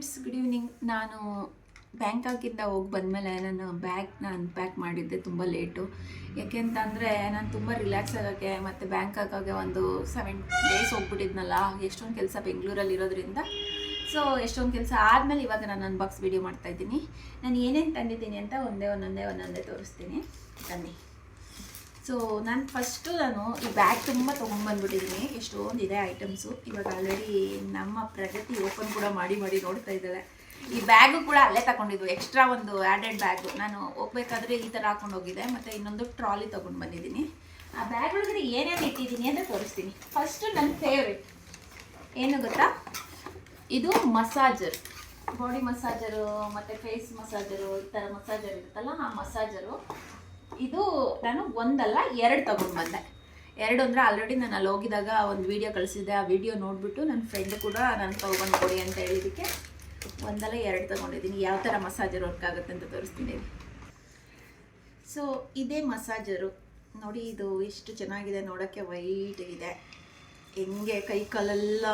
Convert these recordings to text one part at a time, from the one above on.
Friends, good evening. ನಾನು ಬ್ಯಾಂಕಾಕಿಂದ ಹೋಗಿ ಬಂದಮೇಲೆ ನಾನು ಬ್ಯಾಗ್ನ ಅನ್ಪ್ಯಾಕ್ ಮಾಡಿದ್ದೆ ತುಂಬ ಲೇಟು. ಯಾಕೆ ಅಂತಂದರೆ ನಾನು ತುಂಬ ರಿಲ್ಯಾಕ್ಸ್ ಆಗೋಕ್ಕೆ ಮತ್ತು ಬ್ಯಾಂಕಾಕಾಗೆ ಒಂದು 7 days ಹೋಗ್ಬಿಟ್ಟಿದ್ನಲ್ಲ. ಎಷ್ಟೊಂದು ಕೆಲಸ ಬೆಂಗಳೂರಲ್ಲಿ ಇರೋದ್ರಿಂದ. ಸೊ ಎಷ್ಟೊಂದು ಕೆಲಸ ಆದಮೇಲೆ ಇವಾಗ ನಾನು ಅನ್ಬಾಕ್ಸ್ ವೀಡಿಯೋ ಮಾಡ್ತಾಯಿದ್ದೀನಿ. ನಾನು ಏನೇನು ತಂದಿದ್ದೀನಿ ಅಂತ ಒಂದೊಂದೇ ತೋರಿಸ್ತೀನಿ. ಬನ್ನಿ. ಸೊ ನಾನು ಈ ಬ್ಯಾಗ್ ತುಂಬ ತೊಗೊಂಡ್ಬಂದ್ಬಿಟ್ಟಿದ್ದೀನಿ. ಎಷ್ಟೊಂದಿದೆ ಐಟಮ್ಸು. ಇವಾಗ ಆಲ್ರೆಡಿ ನಮ್ಮ ಪ್ರಗತಿ ಓಪನ್ ಕೂಡ ಮಾಡಿ ನೋಡ್ತಾ ಇದ್ದಾಳೆ. ಈ ಬ್ಯಾಗು ಕೂಡ ಅಲ್ಲೇ ತಗೊಂಡಿದ್ದು, ಎಕ್ಸ್ಟ್ರಾ ಒಂದು ಆ್ಯಡೆಡ್ ಬ್ಯಾಗು. ನಾನು ಹೋಗ್ಬೇಕಾದ್ರೆ ಈ ಥರ ಹಾಕೊಂಡು ಹೋಗಿದ್ದೆ. ಮತ್ತು ಇನ್ನೊಂದು ಟ್ರಾಲಿ ತೊಗೊಂಡು ಬಂದಿದ್ದೀನಿ. ಆ ಬ್ಯಾಗ್ ಒಳಗಡೆ ಏನೇನು ಇಟ್ಟಿದ್ದೀನಿ ಅಂತ ತೋರಿಸ್ತೀನಿ. ಫಸ್ಟು ನನ್ನ ಫೇವ್ರೆಟ್ ಏನು ಗೊತ್ತಾ, ಇದು ಮಸಾಜರ್, ಬಾಡಿ ಮಸಾಜರು ಮತ್ತು ಫೇಸ್ ಮಸಾಜರು, ಈ ಥರ ಮಸಾಜರ್ ಇರುತ್ತಲ್ಲ, ಆ ಮಸಾಜರು. ಇದು ನಾನು ಒಂದಲ್ಲ 2 ತೊಗೊಂಡು ಬಂದೆ. 2 ಅಂದರೆ ಆಲ್ರೆಡಿ ನಾನು ಅಲ್ಲಿ ಹೋಗಿದಾಗ ಒಂದು ವೀಡಿಯೋ ಕಳಿಸಿದ್ದೆ. ಆ ವಿಡಿಯೋ ನೋಡಿಬಿಟ್ಟು ನನ್ನ ಫ್ರೆಂಡ್ ಕೂಡ ನಾನು ತೊಗೊಂಡು ಕೊಡಿ ಅಂತ ಹೇಳಿದ್ದಕ್ಕೆ ಒಂದಲ್ಲ 2 ತೊಗೊಂಡಿದ್ದೀನಿ. ಯಾವ ಥರ ಮಸಾಜರ್ ವರ್ಕ್ ಆಗುತ್ತೆ ಅಂತ ತೋರಿಸ್ತೀನಿ. ಸೊ ಇದೇ ಮಸಾಜರು ನೋಡಿ. ಇದು ಎಷ್ಟು ಚೆನ್ನಾಗಿದೆ ನೋಡೋಕ್ಕೆ, ವೈಟಾಗಿದೆ. ಹೆಂಗೆ ಕೈ ಕಾಲೆಲ್ಲ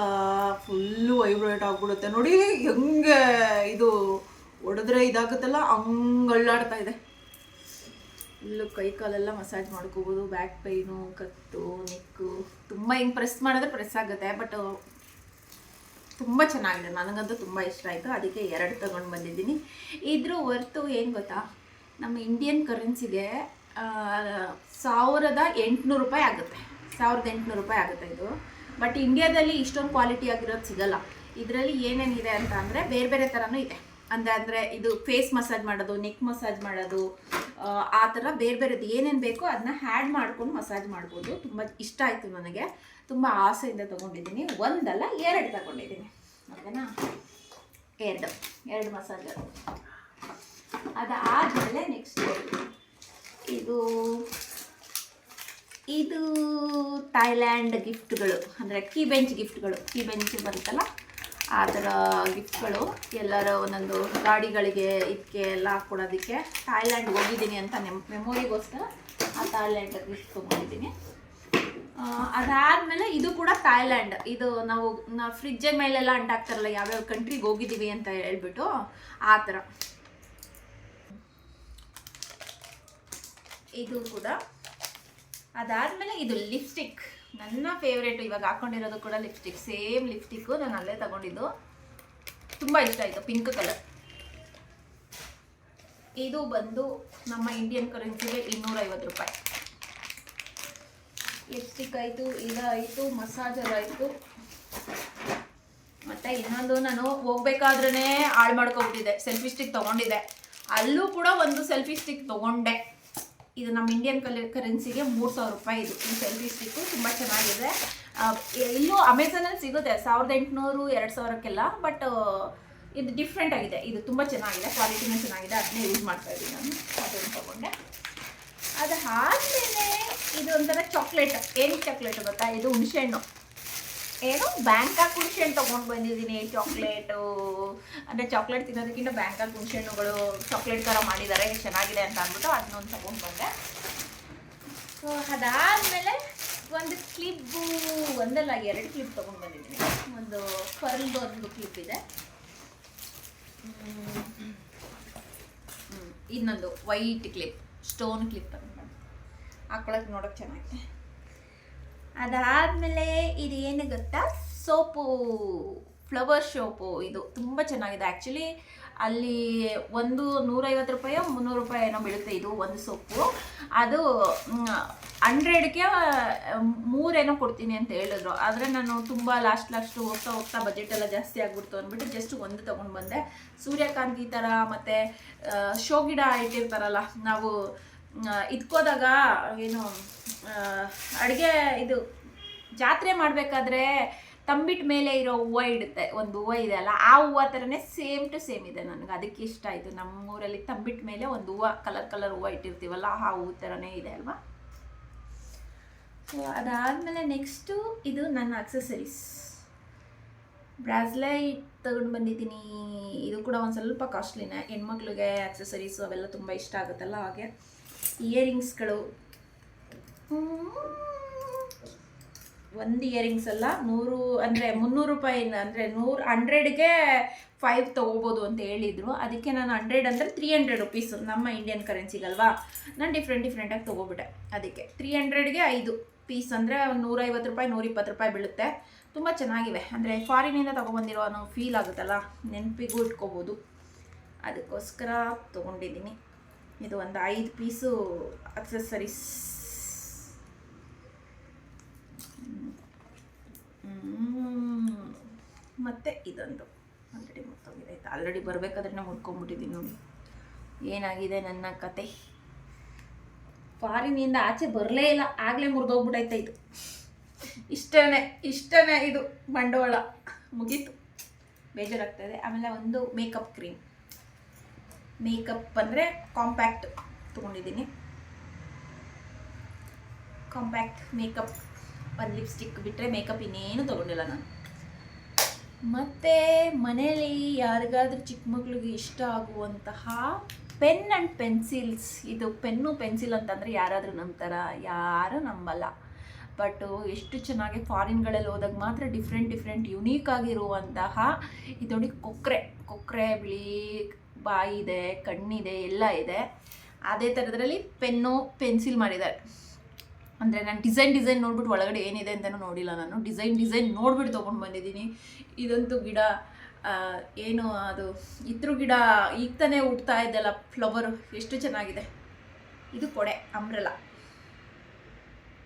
ಫುಲ್ಲು ವೈಬ್ರೇಟ್ ಆಗಿಬಿಡುತ್ತೆ ನೋಡಿ. ಹೆಂಗೆ ಇದು ಹೊಡೆದ್ರೆ ಇದಾಗುತ್ತಲ್ಲ, ಹಂಗಳ್ಳಾಡ್ತಾ ಇದೆ. ಫುಲ್ಲು ಕೈ ಕಾಲೆಲ್ಲ ಮಸಾಜ್ ಮಾಡ್ಕೋಬೋದು. ಬ್ಯಾಕ್ ಪೈನು, ಕತ್ತು, ನೆಕ್ಕು ತುಂಬ ಹಿಂಗೆ ಪ್ರೆಸ್ ಮಾಡಿದ್ರೆ ಪ್ರೆಸ್ ಆಗುತ್ತೆ. ಬಟ್ ತುಂಬ ಚೆನ್ನಾಗಿದೆ, ನನಗಂತೂ ತುಂಬ ಇಷ್ಟ ಆಯಿತು. ಅದಕ್ಕೆ 2 ತೊಗೊಂಡು ಬಂದಿದ್ದೀನಿ. ಇದ್ರ ವರ್ತು ಏನು ಗೊತ್ತಾ, ನಮ್ಮ ಇಂಡಿಯನ್ ಕರೆನ್ಸಿಗೆ 1800 ರೂಪಾಯಿ ಆಗುತ್ತೆ. 1800 ರೂಪಾಯಿ ಆಗುತ್ತೆ ಇದು. ಬಟ್ ಇಂಡಿಯಾದಲ್ಲಿ ಇಷ್ಟೊಂದು ಕ್ವಾಲಿಟಿ ಆಗಿರೋದು ಸಿಗಲ್ಲ. ಇದರಲ್ಲಿ ಏನೇನಿದೆ ಅಂತ ಅಂದರೆ ಬೇರೆ ಬೇರೆ ಥರನೂ ಇದೆ. ಅಂದರೆ ಇದು ಫೇಸ್ ಮಸಾಜ್ ಮಾಡೋದು, ನೆಕ್ ಮಸಾಜ್ ಮಾಡೋದು, ಆ ಥರ ಬೇರೆ ಬೇರೆದು ಏನೇನು ಬೇಕೋ ಅದನ್ನ ಹ್ಯಾಡ್ ಮಾಡ್ಕೊಂಡು ಮಸಾಜ್ ಮಾಡ್ಬೋದು. ತುಂಬ ಇಷ್ಟ ಆಯಿತು ನನಗೆ. ತುಂಬ ಆಸೆಯಿಂದ ತೊಗೊಂಡಿದ್ದೀನಿ. ಒಂದಲ್ಲ 2 ತೊಗೊಂಡಿದ್ದೀನಿ. ಓಕೆನಾ, 2 ಮಸಾಜರು. ಅದಾದಮೇಲೆ ನೆಕ್ಸ್ಟ್ ಇದು ಥೈಲ್ಯಾಂಡ್ ಗಿಫ್ಟ್ಗಳು, ಅಂದರೆ ಕೀ ಬೆಂಚ್ ಬರುತ್ತಲ್ಲ, ಆ ಥರ ಗಿಫ್ಟ್ಗಳು. ಎಲ್ಲರೂ ಒಂದೊಂದು ಗಾಡಿಗಳಿಗೆ ಇದಕ್ಕೆ ಎಲ್ಲ ಹಾಕ್ಕೊಡೋದಕ್ಕೆ. ಥಾಯ್ಲ್ಯಾಂಡ್ಗೆ ಹೋಗಿದ್ದೀನಿ ಅಂತ ಮೆಮೊರಿಗೋಸ್ಕರ ಆ ಥಾಯ್ಲ್ಯಾಂಡ್ ಗಿಫ್ಟ್ ತೊಗೊಂಡಿದ್ದೀನಿ. ಅದಾದಮೇಲೆ ಇದು ಕೂಡ ಥಾಯ್ಲ್ಯಾಂಡ್. ಇದು ನಾವು ಫ್ರಿಜ್ಜ ಮೇಲೆಲ್ಲ ಅಂಟಾಕ್ತಾರಲ್ಲ, ಯಾವ್ಯಾವ ಕಂಟ್ರಿಗೆ ಹೋಗಿದ್ದೀವಿ ಅಂತ ಹೇಳ್ಬಿಟ್ಟು ಆ ಥರ. ಇದು ಕೂಡ. ಅದಾದಮೇಲೆ ಇದು ಲಿಪ್ಸ್ಟಿಕ್, ನನ್ನ ಫೇವ್ರೇಟು. ಇವಾಗ ಹಾಕ್ಕೊಂಡಿರೋದು ಕೂಡ ಲಿಪ್ಸ್ಟಿಕ್, ಸೇಮ್ ಲಿಪ್ಸ್ಟಿಕ್ಕು. ನಾನು ಅಲ್ಲೇ ತಗೊಂಡಿದ್ದು, ತುಂಬ ಇಷ್ಟ ಆಯಿತು, ಪಿಂಕ್ ಕಲರ್. ಇದು ಬಂದು ನಮ್ಮ ಇಂಡಿಯನ್ ಕರೆನ್ಸಿಗೆ 250 ರೂಪಾಯಿ. ಲಿಪ್ಸ್ಟಿಕ್ ಆಯಿತು, ಇದಾಯಿತು, ಮಸಾಜರ್ ಆಯಿತು. ಮತ್ತು ಇನ್ನೊಂದು ನಾನು ಹೋಗ್ಬೇಕಾದ್ರೇ ಹಾಳು ಮಾಡ್ಕೊಬಿಟ್ಟಿದ್ದೆ, ಸೆಲ್ಫಿ ಸ್ಟಿಕ್ ತೊಗೊಂಡಿದ್ದೆ. ಅಲ್ಲೂ ಕೂಡ ಒಂದು ಸೆಲ್ಫಿ ಸ್ಟಿಕ್ ತೊಗೊಂಡೆ. ಇದು ನಮ್ಮ ಇಂಡಿಯನ್ ಕರೆನ್ಸಿಗೆ 3000 ರೂಪಾಯಿ. ಈ ಸೆಲ್ಫಿ ಸ್ಟಿಕ್ಕು ತುಂಬ ಚೆನ್ನಾಗಿದೆ. ಇಲ್ಲೂ ಅಮೆಝಾನಲ್ಲಿ ಸಿಗುತ್ತೆ 1800, 2000ಕ್ಕೆಲ್ಲ. ಬಟ್ ಇದು ಡಿಫ್ರೆಂಟ್ ಆಗಿದೆ. ಇದು ತುಂಬ ಚೆನ್ನಾಗಿದೆ, ಕ್ವಾಲಿಟಿನೂ ಚೆನ್ನಾಗಿದೆ. ಅದನ್ನೇ ಯೂಸ್ ಮಾಡ್ತಾ ಇದ್ದೀನಿ ನಾನು. ಅದನ್ನು ತೊಗೊಂಡೆ. ಅದಾದಮೇಲೆ ಇದು ಒಂಥರ ಚಾಕ್ಲೇಟ್. ಏನು ಚಾಕ್ಲೇಟ್ ಗೊತ್ತಾ, ಇದು ಹುಣಸೆಹಣ್ಣು. ಬ್ಯಾಂಕಾಕ್ ಹುಣಸೆಹಣ್ಣು ತೊಗೊಂಡು ಬಂದಿದ್ದೀನಿ. ಚಾಕ್ಲೇಟು ಅಂದರೆ ಚಾಕ್ಲೇಟ್ ತಿನ್ನೋದಕ್ಕಿಂತ ಬ್ಯಾಂಕಾಕ್ ಹುಣಸೆಹಣ್ಣುಗಳು ಚಾಕ್ಲೇಟ್ ಥರ ಮಾಡಿದ್ದಾರೆ, ಚೆನ್ನಾಗಿದೆ ಅಂತ ಅಂದ್ಬಿಟ್ಟು ಅದನ್ನೊಂದು ತೊಗೊಂಡು ಬಂದೆ. ಸೊ ಅದಾದಮೇಲೆ ಒಂದು ಕ್ಲಿಪ್ಪು, ಒಂದಲ್ಲ 2 ಕ್ಲಿಪ್ ತೊಗೊಂಡು ಬಂದಿದ್ದೀನಿ. ಒಂದು ಪರ್ಲ್ದು ಒಂದು ಕ್ಲಿಪ್ ಇದೆ, ಇನ್ನೊಂದು ವೈಟ್ ಕ್ಲಿಪ್, ಸ್ಟೋನ್ ಕ್ಲಿಪ್ ಅಂತ ಹಾಕ್ಕೊಳಕ್ಕೆ ನೋಡೋಕ್ಕೆ ಚೆನ್ನಾಗಿದೆ. ಅದಾದಮೇಲೆ ಇದು ಏನು ಗೊತ್ತಾ, ಸೋಪು, ಫ್ಲವರ್ ಸೋಪು. ಇದು ತುಂಬ ಚೆನ್ನಾಗಿದೆ. ಆ್ಯಕ್ಚುಲಿ ಅಲ್ಲಿ ಒಂದು 150 ರೂಪಾಯೋ 300 ರೂಪಾಯಿ ಏನೋ ಬೀಳುತ್ತೆ ಇದು ಒಂದು ಸೋಪು. ಅದು 100ಗೆ 3 ಏನೋ ಕೊಡ್ತೀನಿ ಅಂತ ಹೇಳಿದ್ರು. ಆದರೆ ನಾನು ತುಂಬ ಲಾಸ್ಟ್ ಹೋಗ್ತಾ ಬಜೆಟ್ ಎಲ್ಲ ಜಾಸ್ತಿ ಆಗಿಬಿಡ್ತು ಅಂದ್ಬಿಟ್ಟು ಜಸ್ಟ್ ಒಂದು ತೊಗೊಂಡು ಬಂದೆ. ಸೂರ್ಯಕಾಂತಿ ಥರ ಮತ್ತು ಶೋ ಗಿಡ ಇಟ್ಟಿರ್ತಾರಲ್ಲ, ನಾವು ಇದ್ಕೋದಾಗ ಏನು ಅಡುಗೆ ಇದು ಜಾತ್ರೆ ಮಾಡಬೇಕಾದ್ರೆ ತಂಬಿಟ್ಟು ಮೇಲೆ ಇರೋ ಹೂವು ಇಡುತ್ತೆ, ಒಂದು ಹೂವು ಇದೆ ಅಲ್ಲ, ಆ ಹೂವು ಥರನೇ ಸೇಮ್ ಟು ಸೇಮ್ ಇದೆ. ನನಗೆ ಅದಕ್ಕೆ ಇಷ್ಟ ಆಯಿತು. ನಮ್ಮೂರಲ್ಲಿ ತಂಬಿಟ್ಟು ಮೇಲೆ ಒಂದು ಹೂವು, ಕಲರ್ ಹೂವು ಇಟ್ಟಿರ್ತೀವಲ್ಲ, ಆ ಹೂವು ಥರನೇ ಇದೆ ಅಲ್ವಾ. ಸೊ ಅದಾದಮೇಲೆ ನೆಕ್ಸ್ಟು ಇದು ನನ್ನ ಅಕ್ಸೆಸರೀಸ್. ಬ್ರಾಸ್ಲೈಟ್ ತಗೊಂಡು ಬಂದಿದ್ದೀನಿ. ಇದು ಕೂಡ ಒಂದು ಸ್ವಲ್ಪ ಕಾಸ್ಟ್ಲಿನೇ. ಹೆಣ್ಮಕ್ಳಿಗೆ ಅಕ್ಸೆಸರೀಸು ಅವೆಲ್ಲ ತುಂಬ ಇಷ್ಟ ಆಗುತ್ತಲ್ಲ, ಹಾಗೆ ಇಯರಿಂಗ್ಸ್ಗಳು. ಒಂದು ಇಯರಿಂಗ್ಸ್ ಅಲ್ಲ 100 ಅಂದರೆ 300 ರೂಪಾಯಿ ಅಂದರೆ 100ಗೆ 5 ತೊಗೋಬೋದು ಅಂತ ಹೇಳಿದರು. ಅದಕ್ಕೆ ನಾನು 100 ಅಂದರೆ 300 ರುಪೀಸು ನಮ್ಮ ಇಂಡಿಯನ್ ಕರೆನ್ಸಿಗಲ್ವಾ. ನಾನು ಡಿಫ್ರೆಂಟಾಗಿ ತೊಗೊಬಿಟ್ಟೆ. ಅದಕ್ಕೆ 300ಗೆ 5 ಪೀಸ್ ಅಂದರೆ ಒಂದು 150 ರೂಪಾಯಿ 120 ರೂಪಾಯಿ ಬೀಳುತ್ತೆ. ತುಂಬ ಚೆನ್ನಾಗಿವೆ. ಅಂದರೆ ಫಾರಿನಿಂದ ತೊಗೊಬಂದಿರೋ ಅನ್ನೋ ಫೀಲ್ ಆಗುತ್ತಲ್ಲ, ನೆನಪಿಗೂ ಇಟ್ಕೋಬೋದು. ಅದಕ್ಕೋಸ್ಕರ ತೊಗೊಂಡಿದ್ದೀನಿ. ಇದು ಒಂದು 5 ಪೀಸು ಅಕ್ಸೆಸರೀಸ್. ಮತ್ತು ಇದೊಂದು ಆಲ್ರೆಡಿ ಮುಟ್ಟೋಗಿದೆ. ಆಯ್ತು, ಆಲ್ರೆಡಿ ಬರಬೇಕಾದ್ರೆ ಮುಟ್ಕೊಂಡ್ಬಿಟ್ಟಿದ್ದೀನಿ ನೋಡಿ. ಏನಾಗಿದೆ ನನ್ನ ಕತೆ. ಫಾರಿನಿಂದ ಆಚೆ ಬರಲೇ ಇಲ್ಲ, ಆಗಲೇ ಮುರಿದೋಗ್ಬಿಟ್ಟೈತೆ ಇದು. ಇಷ್ಟನೇ ಇದು ಬಂಡವಾಳ ಮುಗೀತು. ಬೇಜಾರಾಗ್ತಾಯಿದೆ. ಆಮೇಲೆ ಒಂದು ಮೇಕಪ್ ಕ್ರೀಮ್, ಮೇಕಪ್ ಅಂದರೆ ಕಾಂಪ್ಯಾಕ್ಟ್ ತೊಗೊಂಡಿದ್ದೀನಿ. ಕಾಂಪ್ಯಾಕ್ಟ್ ಮೇಕಪ್, ಒಂದು ಲಿಪ್ಸ್ಟಿಕ್ ಬಿಟ್ಟರೆ ಮೇಕಪ್ ಇನ್ನೇನು ತೊಗೊಂಡಿಲ್ಲ ನಾನು. ಮತ್ತು ಮನೇಲಿ ಯಾರಿಗಾದ್ರೂ ಚಿಕ್ಕ ಮಕ್ಳಿಗೆ ಇಷ್ಟ ಆಗುವಂತಹ ಪೆನ್ ಆ್ಯಂಡ್ ಪೆನ್ಸಿಲ್ಸ್. ಇದು ಪೆನ್ನು ಪೆನ್ಸಿಲ್ ಅಂತಂದರೆ ಯಾರಾದರೂ ನಂಬ್ತಾರ? ಯಾರೂ ನಂಬಲ್ಲ. ಬಟ್ ಎಷ್ಟು ಚೆನ್ನಾಗಿ ಫಾರಿನ್ಗಳಲ್ಲಿ ಹೋದಾಗ ಮಾತ್ರ ಡಿಫ್ರೆಂಟ್ ಯುನೀಕ್ ಆಗಿರುವಂತಹ ಇದು ನೋಡಿ, ಕೊಕ್ಕರೆ ಬಿಳಿ ಬಾಯಿ ಇದೆ, ಕಣ್ಣಿದೆ, ಎಲ್ಲ ಇದೆ. ಅದೇ ಥರದ್ರಲ್ಲಿ ಪೆನ್ನು ಪೆನ್ಸಿಲ್ ಮಾಡಿದ್ದಾರೆ. ಅಂದರೆ ನಾನು ಡಿಸೈನ್ ನೋಡ್ಬಿಟ್ಟು ಒಳಗಡೆ ಏನಿದೆ ಅಂತಲೂ ನೋಡಿಲ್ಲ. ನಾನು ಡಿಸೈನ್ ನೋಡ್ಬಿಟ್ಟು ತೊಗೊಂಡು ಬಂದಿದ್ದೀನಿ. ಇದಂತೂ ಗಿಡ ಏನು ಅದು ಇದ್ರ ಗಿಡ ಈಗ ತಾನೇ ಹುಟ್ತಾ ಇದ್ದಲ್ಲ, ಫ್ಲವರು, ಎಷ್ಟು ಚೆನ್ನಾಗಿದೆ. ಇದು ಕೊಡೆ, ಅಂಬ್ರೆಲಾ.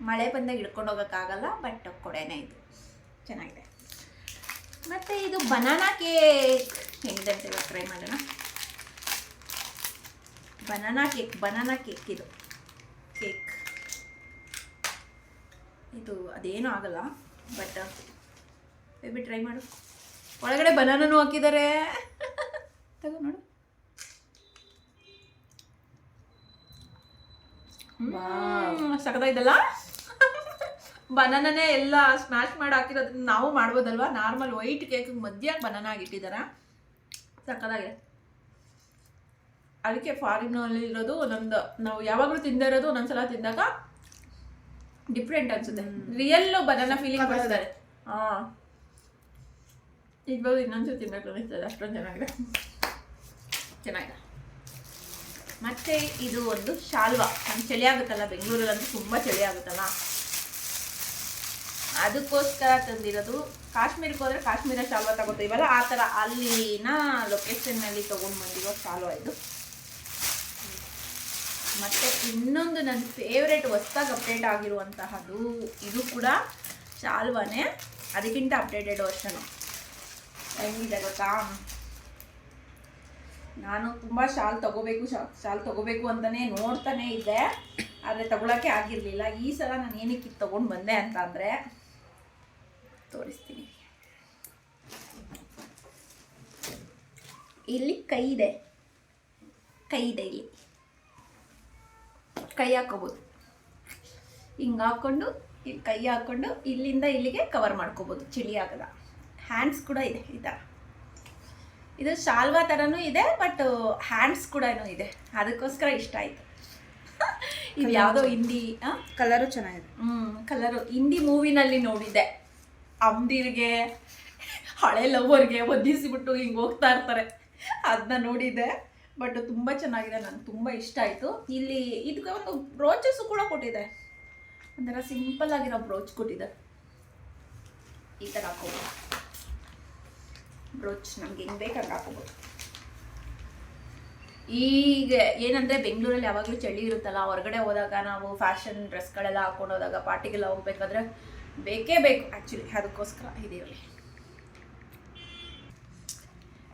ಮಳೆ ಬಂದಾಗ ಹಿಡ್ಕೊಂಡು ಹೋಗೋಕ್ಕಾಗಲ್ಲ, ಬಟ್ ಕೊಡೆನೇ ಇದು ಚೆನ್ನಾಗಿದೆ. ಮತ್ತು ಇದು ಬನಾನಾ ಕೇಕ್ ಹೆಂಗಿದೆ ಅಂತ ಇವಾಗ ಟ್ರೈ ಮಾಡೋಣ. ಬನಾನಾ ಕೇಕ್ ಇದು ಕೇಕ್. ಇದು ಅದೇನೂ ಆಗಲ್ಲ, ಬಟ್ ಬೇಬಿ ಟ್ರೈ ಮಾಡು. ಒಳಗಡೆ ಬನಾನೂ ಹಾಕಿದ್ದಾರೆ. ತಗೋ ನೋಡು. ಸಖತ್ತಾಯ್ತಲ್ಲ. ಬನಾನನೇ ಎಲ್ಲ ಸ್ಮ್ಯಾಶ್ ಮಾಡಿ ಹಾಕಿರೋದ್ರಿಂದ ನಾವು ಮಾಡ್ಬೋದಲ್ವಾ. ನಾರ್ಮಲ್ ವೈಟ್ ಕೇಕ್ ಮಧ್ಯ ಬನಾನ ಆಗಿಟ್ಟಿದ್ದಾರೆ. ಸಖತ್ತಾಗಿದೆ. ಅದಕ್ಕೆ ಫಾರಿನಲ್ಲಿ ಇರೋದು ಒಂದೊಂದು ನಾವು ಯಾವಾಗಲೂ ತಿಂದೇ ಇರೋದು ಒಂದೊಂದ್ಸಲ ತಿಂದಾಗ ಡಿಫ್ರೆಂಟ್ ಅನ್ಸುತ್ತೆ. ರಿಯಲ್ ಬನಾನಾ ಫೀಲಿಂಗ್ ಬರ್ತಾರೆ. ಇವಾಗ ಇನ್ನೊಂದ್ಸಲ ತಿನ್ನಬೇಕು ಅನಿಸ್ತದೆ, ಅಷ್ಟೊಂದು ಚೆನ್ನಾಗಿದೆ. ಮತ್ತು ಇದು ಒಂದು ಶಾಲ್ವಾ. ನಮ್ಗೆ ಚಳಿ ಆಗುತ್ತಲ್ಲ, ಬೆಂಗಳೂರಲ್ಲಂತೂ ತುಂಬ ಚಳಿ ಆಗುತ್ತಲ್ಲ, ಅದಕ್ಕೋಸ್ಕರ ತಂದಿರೋದು. ಕಾಶ್ಮೀರಕ್ಕೆ ಹೋದರೆ ಕಾಶ್ಮೀರ ಶಾಲ್ವಾ ತಗೋತೀವಲ್ಲ, ಆ ಥರ ಅಲ್ಲಿನ ಲೊಕೇಶನ್ನಲ್ಲಿ ತೊಗೊಂಡು ಬಂದಿರೋ ಶಾಲ್ವಾ ಇದು. ಮತ್ತು ಇನ್ನೊಂದು ನನ್ನ ಫೇವ್ರೇಟ್ ಹೊಸ್ದಾಗಿ ಅಪ್ಡೇಟ್ ಆಗಿರುವಂತಹದ್ದು, ಇದು ಕೂಡ ಶಾಲ್ವಾನೇ, ಅದಕ್ಕಿಂತ ಅಪ್ಡೇಟೆಡ್ ವರ್ಷನು. ಹೆಂಗಿದೆ ಗೊತ್ತಾ, ನಾನು ತುಂಬ ಶಾಲ್ ತಗೋಬೇಕು ಅಂತಲೇ ನೋಡ್ತಾನೆ ಇದ್ದೆ, ಆದರೆ ತಗೊಳ್ಳೋಕ್ಕೆ ಆಗಿರಲಿಲ್ಲ. ಈ ಸಲ ನಾನು ಏನಕ್ಕೆ ಇದು ತೊಗೊಂಡು ಬಂದೆ ಅಂತ ಅಂದರೆ ತೋರಿಸ್ತೀನಿ. ಇಲ್ಲಿ ಕೈ ಇದೆ ಇಲ್ಲಿ ಕೈ ಹಾಕೋಬೋದು. ಹಿಂಗೆ ಹಾಕ್ಕೊಂಡು ಇಲ್ಲಿ ಕೈ ಹಾಕ್ಕೊಂಡು ಇಲ್ಲಿಂದ ಇಲ್ಲಿಗೆ ಕವರ್ ಮಾಡ್ಕೋಬೋದು, ಚಳಿ ಆಗಲ್ಲ. ಹ್ಯಾಂಡ್ಸ್ ಕೂಡ ಇದೆ ಈ ಥರ. ಇದು ಶಾಲ್ವಾ ಥರನೂ ಇದೆ, ಬಟ್ ಹ್ಯಾಂಡ್ಸ್ ಕೂಡ ಇದೆ. ಅದಕ್ಕೋಸ್ಕರ ಇಷ್ಟ ಆಯಿತು. ಇದು ಯಾವುದೋ ಹಿಂದಿ ಕಲರು ಚೆನ್ನಾಗಿದೆ. ಕಲರು ಹಿಂದಿ ಮೂವಿನಲ್ಲಿ ನೋಡಿದ್ದೆ. ಅಮ್ದಿರ್ಗೆ ಹಳೆ ಲವರ್ಗೆ ಒದ್ದಿಸಿಬಿಟ್ಟು ಹಿಂಗೆ ಹೋಗ್ತಾ ಇರ್ತಾರೆ, ಅದನ್ನ ನೋಡಿದ್ದೆ. ಬಟ್ ತುಂಬ ಚೆನ್ನಾಗಿದೆ, ನನಗೆ ತುಂಬ ಇಷ್ಟ ಆಯಿತು. ಇಲ್ಲಿ ಇದಕ್ಕೆ ಒಂದು ಬ್ರೋಚಸ್ಸು ಕೂಡ ಕೊಟ್ಟಿದೆ. ಒಂಥರ ಸಿಂಪಲ್ ಆಗಿರೋ ಬ್ರೋಚ್ ಕೊಟ್ಟಿದೆ. ಈ ಥರ ಹಾಕೋಬೋದು ಬ್ರೋಚ್, ನಮ್ಗೆ ಹೆಂಗೆ ಬೇಕಾದ್ರೆ ಹಾಕೋಬೋದು. ಈಗ ಏನಂದರೆ ಬೆಂಗಳೂರಲ್ಲಿ ಯಾವಾಗಲೂ ಚಳಿ ಇರುತ್ತಲ್ಲ, ಹೊರಗಡೆ ಹೋದಾಗ ನಾವು ಫ್ಯಾಷನ್ ಡ್ರೆಸ್ಗಳೆಲ್ಲ ಹಾಕೊಂಡು ಹೋದಾಗ ಪಾರ್ಟಿಗೆಲ್ಲ ಹೋಗ್ಬೇಕಾದ್ರೆ ಬೇಕೇ ಬೇಕು ಆ್ಯಕ್ಚುಲಿ. ಅದಕ್ಕೋಸ್ಕರ ಇದಿರಲಿ.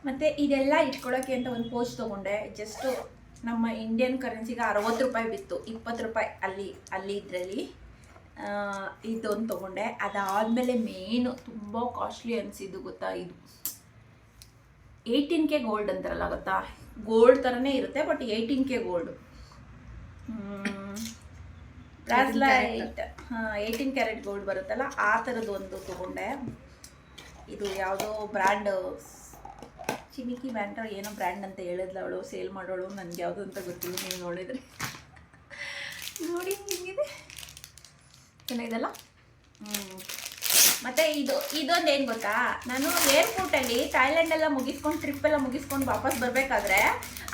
ಮತ್ತು ಇದೆಲ್ಲ ಇಟ್ಕೊಳ್ಳೋಕ್ಕೆ ಅಂತ ಒಂದು ಪೋಚ್ ತೊಗೊಂಡೆ. ಜಸ್ಟು ನಮ್ಮ ಇಂಡಿಯನ್ ಕರೆನ್ಸಿಗೆ 60 ರೂಪಾಯಿ ಬಿತ್ತು, 20 ರೂಪಾಯಿ ಅಲ್ಲಿ ಇದರಲ್ಲಿ ಇದೊಂದು ತೊಗೊಂಡೆ. ಅದಾದಮೇಲೆ ಮೇನು ತುಂಬ ಕಾಸ್ಟ್ಲಿ ಅನಿಸಿದ್ದು ಗೊತ್ತಾ, ಇದು 18K ಗೋಲ್ಡ್ ಅಂತಾರಲ್ಲ ಗೊತ್ತಾ, ಗೋಲ್ಡ್ ಥರನೇ ಇರುತ್ತೆ, but 18K gold. Bracelet 18 carat gold ಬರುತ್ತಲ್ಲ, ಆ ಥರದ್ದು ಒಂದು ತೊಗೊಂಡೆ. ಇದು ಯಾವುದೋ ಬ್ರ್ಯಾಂಡ್, ಚಿಮಿಕಿ ಬ್ರ್ಯಾಂಡ್ ಏನೋ ಬ್ರ್ಯಾಂಡ್ ಅಂತ ಹೇಳಿದ್ಲ ಅವಳು, ಸೇಲ್ ಮಾಡೋಳು. ನನಗೆ ಯಾವುದು ಅಂತ ಗೊತ್ತಿಲ್ಲ, ನೀವು ನೋಡಿದರೆ ನೋಡಿ. ಹಿಂಗಿದೆ ಚೆನ್ನಾಗಿದೆಲ್ಲ. ಮತ್ತು ಇದೊಂದು ಏನು ಗೊತ್ತಾ, ನಾನು ಏರ್ಪೋರ್ಟಲ್ಲಿ ಥಾಯ್ಲೆಂಡ್ ಎಲ್ಲ ಮುಗಿಸ್ಕೊಂಡು ಟ್ರಿಪ್ ಎಲ್ಲ ಮುಗಿಸ್ಕೊಂಡು ವಾಪಸ್ ಬರಬೇಕಾದ್ರೆ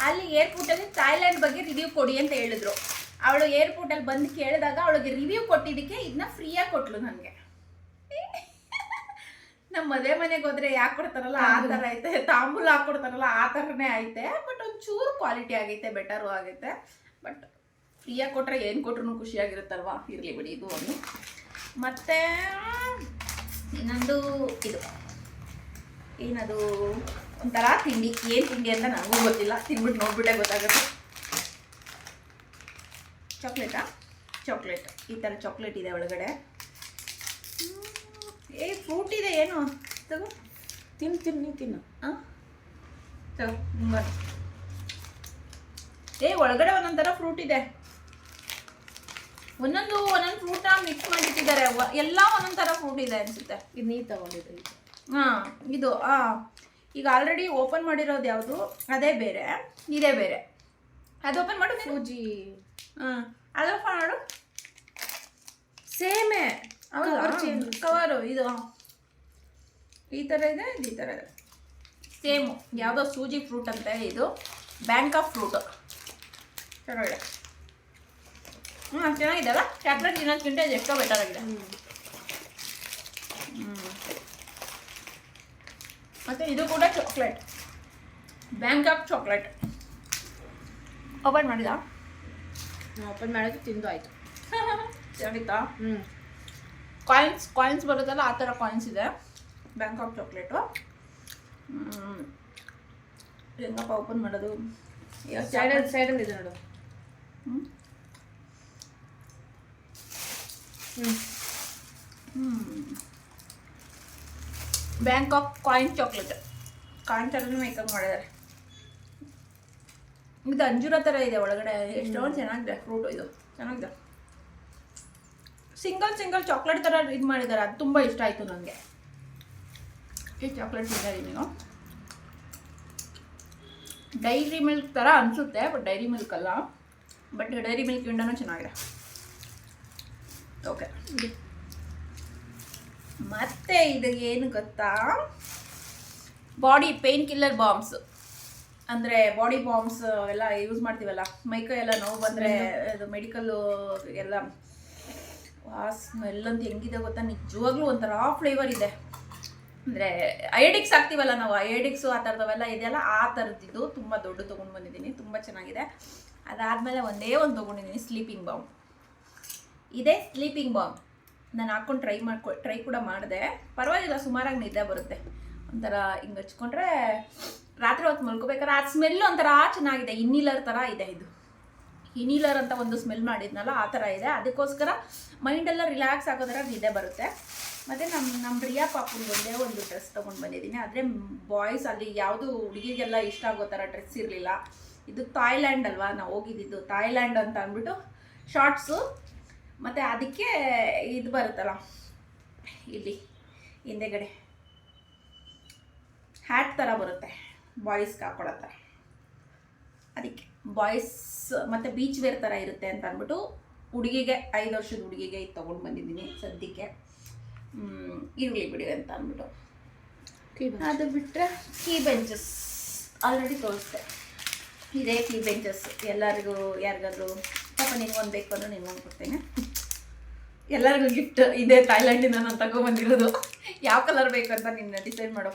ಅಲ್ಲಿ ಏರ್ಪೋರ್ಟಲ್ಲಿ ಥಾಯ್ಲೆಂಡ್ ಬಗ್ಗೆ ರಿವ್ಯೂ ಕೊಡಿ ಅಂತ ಹೇಳಿದ್ರು. ಅವಳು ಏರ್ಪೋರ್ಟಲ್ಲಿ ಬಂದು ಕೇಳಿದಾಗ ಅವಳಿಗೆ ರಿವ್ಯೂ ಕೊಟ್ಟಿದ್ದಕ್ಕೆ ಇದನ್ನ ಫ್ರೀಯಾಗಿ ಕೊಟ್ಲು ನನಗೆ. ನಮ್ಮ ಮದುವೆ ಮನೆಗೆ ಹೋದ್ರೆ ಯಾಕೆ ಕೊಡ್ತಾರಲ್ಲ ಆ ಥರ ಐತೆ, ತಾಂಬೂಲ ಹಾಕ್ಕೊಡ್ತಾರಲ್ಲ ಆ ಥರನೇ ಐತೆ. ಬಟ್ ಒಂದು ಚೂರು ಕ್ವಾಲಿಟಿ ಆಗೈತೆ, ಬೆಟರು ಆಗೈತೆ. ಬಟ್ ಫ್ರೀಯಾಗಿ ಕೊಟ್ಟರೆ ಏನು ಕೊಟ್ರು ಖುಷಿಯಾಗಿರುತ್ತಲ್ವ, ಇರಲಿ ಬಿಡಿ. ಇದು ಒಂದು. ಮತ್ತು ಇನ್ನೊಂದು ಇದು ಏನದು ಒಂಥರ ತಿಂಡಿ, ಏನು ತಿಂಡಿ ಅಂತ ನನಗೂ ಗೊತ್ತಿಲ್ಲ, ತಿಂದ್ಬಿಟ್ಟು ನೋಡ್ಬಿಟ್ಟೆ ಗೊತ್ತಾಗುತ್ತೆ. ಚಾಕ್ಲೇಟ್ ಈ ಥರ ಚಾಕ್ಲೇಟ್ ಇದೆ ಒಳಗಡೆ. ಫ್ರೂಟ್ ಇದೆ ಏನು, ತಗೋ ತಿನ್ನು. ಹಾಂ ತಗೋ. ಒಳಗಡೆ ಒಂದೊಂದು ಥರ ಫ್ರೂಟ್ ಇದೆ. ಒಂದೊಂದು ಫ್ರೂಟ ಮಿಕ್ಸ್ ಮಾಡಿಟ್ಟಿದ್ದಾರೆ. ಎಲ್ಲ ಒಂದೊಂದು ಥರ ಫ್ರೂಟ್ ಇದೆ ಅನಿಸುತ್ತೆ. ಇದು ನೀರು ತಗೊಂಡಿದ್ದೆ. ಹಾಂ ಇದು ಈಗ ಆಲ್ರೆಡಿ ಓಪನ್ ಮಾಡಿರೋದು ಯಾವುದು ಅದೇ ಬೇರೆ, ಇದೇ ಬೇರೆ. ಅದು ಓಪನ್ ಮಾಡು ಸೂಜಿ. ಅದು ಓಪನ್ ಮಾಡು. ಸೇಮೇ ಕವರು ಇದು ಈ ಥರ ಇದೆ, ಇದು ಈ ಥರ ಇದೆ, ಸೇಮು. ಯಾವುದೋ ಸೂಜಿ ಫ್ರೂಟ್ ಅಂತ. ಇದು ಬ್ಯಾಂಕ್ ಆಫ್ ಫ್ರೂಟ್. ಚೆನ್ನಾಗಿದೆ. ಚೆನ್ನಾಗಿದೆ ಅಲ್ಲ. ಚಾಕ್ಲೇಟ್ ತಿನ್ನೋದ್ಕಿಂತ ಇದು ಎಷ್ಟೋ ಬೆಟರ್ ಆಗಿದೆ. ಮತ್ತು ಇದು ಕೂಡ chocolate, bank of chocolate. Open ಮಾಡಿದ? ಓಪನ್ ಮಾಡೋದು ತಿಂದು ಆಯಿತು. ಚೆನ್ನಾಗಿತ್ತಾ? ಕಾಯಿನ್ಸ್ ಬರುತ್ತಲ್ಲ ಆ ಥರ ಕಾಯಿನ್ಸ್ ಇದೆ. Bank of chocolate. ಹೆಂಗಪ್ಪ ಓಪನ್ ಮಾಡೋದು? ಸೈಡಲ್ಲಿ ಇದೆ ನೋಡು. Bank of coin chocolate. Coin ಥರನೇ ಮೇಕಪ್ ಮಾಡಿದ್ದಾರೆ. ಇದು ಅಂಜೂರ ಥರ ಇದೆ ಒಳಗಡೆ. ಎಷ್ಟೊಂದು ಚೆನ್ನಾಗಿದೆ ಫ್ರೂಟು. ಇದು ಚೆನ್ನಾಗಿದೆ. ಸಿಂಗಲ್ ಚಾಕ್ಲೇಟ್ ಥರ ಇದು ಮಾಡಿದ್ದಾರೆ. ಅದು ತುಂಬ ಇಷ್ಟ ಆಯಿತು ನನಗೆ. ಈ ಚಾಕ್ಲೇಟ್ ತಿಂದಿದ್ದೀನಿ ನೀವು. ಡೈರಿ ಮಿಲ್ಕ್ ಥರ ಅನಿಸುತ್ತೆ, ಬಟ್ ಡೈರಿ ಮಿಲ್ಕ್ ಅಲ್ಲ. ಬಟ್ ಡೈರಿ ಮಿಲ್ಕ್ ಇಂಡನೂ ಚೆನ್ನಾಗಿದೆ. ಓಕೆ. ಮತ್ತೆ ಇದು ಏನು ಗೊತ್ತಾ, ಬಾಡಿ ಪೇನ್ ಕಿಲ್ಲರ್ ಬಾಂಬ್ಸ್. ಅಂದರೆ ಬಾಡಿ ಬಾಂಬ್ಸ್ ಎಲ್ಲ ಯೂಸ್ ಮಾಡ್ತೀವಲ್ಲ, ಮೈಕೈ ಎಲ್ಲ ನೋವು ಬಂದರೆ ಇದು ಮೆಡಿಕಲ್ಲು ಎಲ್ಲ. ಸ್ಮೆಲ್ ಅಂತ ಹೆಂಗಿದೆ ಗೊತ್ತಾ, ನಿಜವಾಗ್ಲೂ ಒಂಥರ ಫ್ಲೇವರ್ ಇದೆ. ಅಂದರೆ ಅಯೋಡಿಕ್ಸ್ ಹಾಕ್ತೀವಲ್ಲ ನಾವು, ಅಯೋಡಿಕ್ಸು ಆ ಥರದವೆಲ್ಲ ಇದೆಯಲ್ಲ, ಆ ಥರದ್ದಿದ್ದು ತುಂಬ ದೊಡ್ಡ ತೊಗೊಂಡು ಬಂದಿದ್ದೀನಿ. ತುಂಬ ಚೆನ್ನಾಗಿದೆ. ಅದಾದಮೇಲೆ ಒಂದೇ ಒಂದು ತೊಗೊಂಡಿದ್ದೀನಿ, ಸ್ಲೀಪಿಂಗ್ ಬಾಂಬ್. ಇದೇ ಸ್ಲೀಪಿಂಗ್ ಬಾಂಬ್ ನಾನು ಹಾಕ್ಕೊಂಡು ಟ್ರೈ ಕೂಡ ಮಾಡಿದೆ. ಪರವಾಗಿಲ್ಲ, ಸುಮಾರಾಗಿ ನಿದ್ದೆ ಬರುತ್ತೆ. ಒಂಥರ ಹಿಂಗೆ ಹಚ್ಕೊಂಡ್ರೆ ರಾತ್ರಿ ಹೊತ್ತು ಮಲ್ಕೋಬೇಕಾದ್ರೆ ಆ ಸ್ಮೆಲ್ ಒಂಥರ ಚೆನ್ನಾಗಿದೆ. ಇನ್ನೀಲರ್ ಥರ ಇದೆ. ಇದು ಇನ್ನೀಲರ್ ಅಂತ ಒಂದು ಸ್ಮೆಲ್ ಮಾಡಿದ್ನಲ್ಲ, ಆ ಥರ ಇದೆ. ಅದಕ್ಕೋಸ್ಕರ ಮೈಂಡೆಲ್ಲ ರಿಲ್ಯಾಕ್ಸ್ ಆಗೋ ಥರ ನಿದ್ದೆ ಬರುತ್ತೆ. ಮತ್ತು ನಮ್ಮ ಪ್ರಿಯಾ ಪಾಪುಗೆ ಒಂದೇ ಒಂದು ಡ್ರೆಸ್ ತೊಗೊಂಡು ಬಂದಿದ್ದೀನಿ. ಆದರೆ ಬಾಯ್ಸ್ ಅಲ್ಲಿ ಯಾವುದು ಹುಡುಗಿಗೆಲ್ಲ ಇಷ್ಟ ಆಗೋ ಥರ ಡ್ರೆಸ್ ಇರಲಿಲ್ಲ. ಇದು ಥಾಯ್ಲ್ಯಾಂಡ್ ಅಲ್ವಾ ನಾವು ಹೋಗಿದ್ದು, ಥಾಯ್ಲ್ಯಾಂಡ್ ಅಂತ ಅಂದ್ಬಿಟ್ಟು ಶಾರ್ಟ್ಸು. ಮತ್ತು ಅದಕ್ಕೆ ಇದು ಬರುತ್ತಲ್ಲ ಇಲ್ಲಿ ಹಿಂದೆಗಡೆ ಹ್ಯಾಟ್ ಥರ ಬರುತ್ತೆ, ಬಾಯ್ಸ್ಗೆ ಹಾಕೊಳ್ಳೋ ಥರ. ಅದಕ್ಕೆ ಬಾಯ್ಸ್ ಮತ್ತು ಬೀಚ್ ವೇರ್ ಥರ ಇರುತ್ತೆ ಅಂತ ಅಂದ್ಬಿಟ್ಟು ಹುಡುಗಿಗೆ, 5 ವರ್ಷದ ಹುಡುಗಿಗೆ ಇದು ತೊಗೊಂಡು ಬಂದಿದ್ದೀನಿ ಸದ್ಯಕ್ಕೆ. ಇರಲಿ ಬಿಡಿ ಅಂತ ಅಂದ್ಬಿಟ್ಟು. ಅದು ಬಿಟ್ಟರೆ ಕೀ ಬೆಂಚಸ್ ಆಲ್ರೆಡಿ ತೋರಿಸ್ದೆ. ಇದೇ ಕೀ ಬೆಂಚಸ್. ಎಲ್ಲರಿಗೂ ಯಾರಿಗಾದ್ರು ಪಾಪ ನಿನ್ಗೊಂದು ಬೇಕು ಅಂದ್ರೆ ನಿನ್ಗೊಂದು ಕೊಡ್ತೇನೆ. ಎಲ್ಲರಿಗೂ ಗಿಫ್ಟ್ ಇದೆ. ಥಾಯ್ಲ್ಯಾಂಡಿಂದ ನಾನು ತಗೊಬಂದಿರೋದು. ಯಾವ ಕಲರ್ ಬೇಕಂತ ನೀನು ಡಿಸೈಡ್ ಮಾಡು.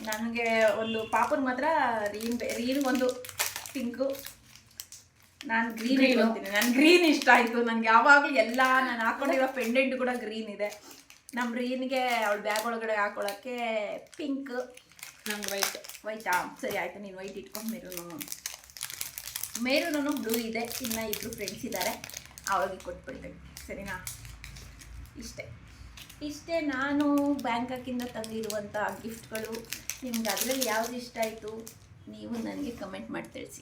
ನನಗೆ ಒಂದು ಪಾಪನ ಮಾತ್ರ ರೀನ್ ಒಂದು ಪಿಂಕು, ನಾನು ಗ್ರೀನ್ ಇಟ್ಕೊತೀನಿ. ನಾನು ಗ್ರೀನ್ ಇಷ್ಟ ಆಯಿತು ನನಗೆ ಯಾವಾಗಲೂ. ಎಲ್ಲ ನಾನು ಹಾಕ್ಕೊಂಡಿರೋ ಪೆಂಡೆಂಟ್ ಕೂಡ ಗ್ರೀನ್ ಇದೆ. ನಮ್ಮ ರೀನ್ಗೆ ಅವಳ ಬ್ಯಾಗ್ ಒಳಗಡೆ ಹಾಕೊಳ್ಳೋಕ್ಕೆ ಪಿಂಕ್, ನಂಗೆ ವೈಟಾ? ಸರಿ ಆಯಿತು, ನೀನು ವೈಟ್ ಇಟ್ಕೊಂಡು ಮೇರೂನು ಬ್ಲೂ ಇದೆ. ಇನ್ನು 2 ಫ್ರೆಂಡ್ಸ್ ಇದ್ದಾರೆ, ಅವ್ರಿಗೆ ಕೊಟ್ಬಿಡ್ತೀನಿ. ಸರಿನಾ? ಇಷ್ಟೇ ನಾನು ಬ್ಯಾಂಕಾಕಿಂದ ತಂದಿರುವಂಥ ಗಿಫ್ಟ್ಗಳು. ನಿಮ್ಗೆ ಅದರಲ್ಲಿ ಯಾವುದು ಇಷ್ಟ ಆಯಿತು ನೀವು ನನಗೆ ಕಮೆಂಟ್ ಮಾಡಿ ತಿಳಿಸಿ.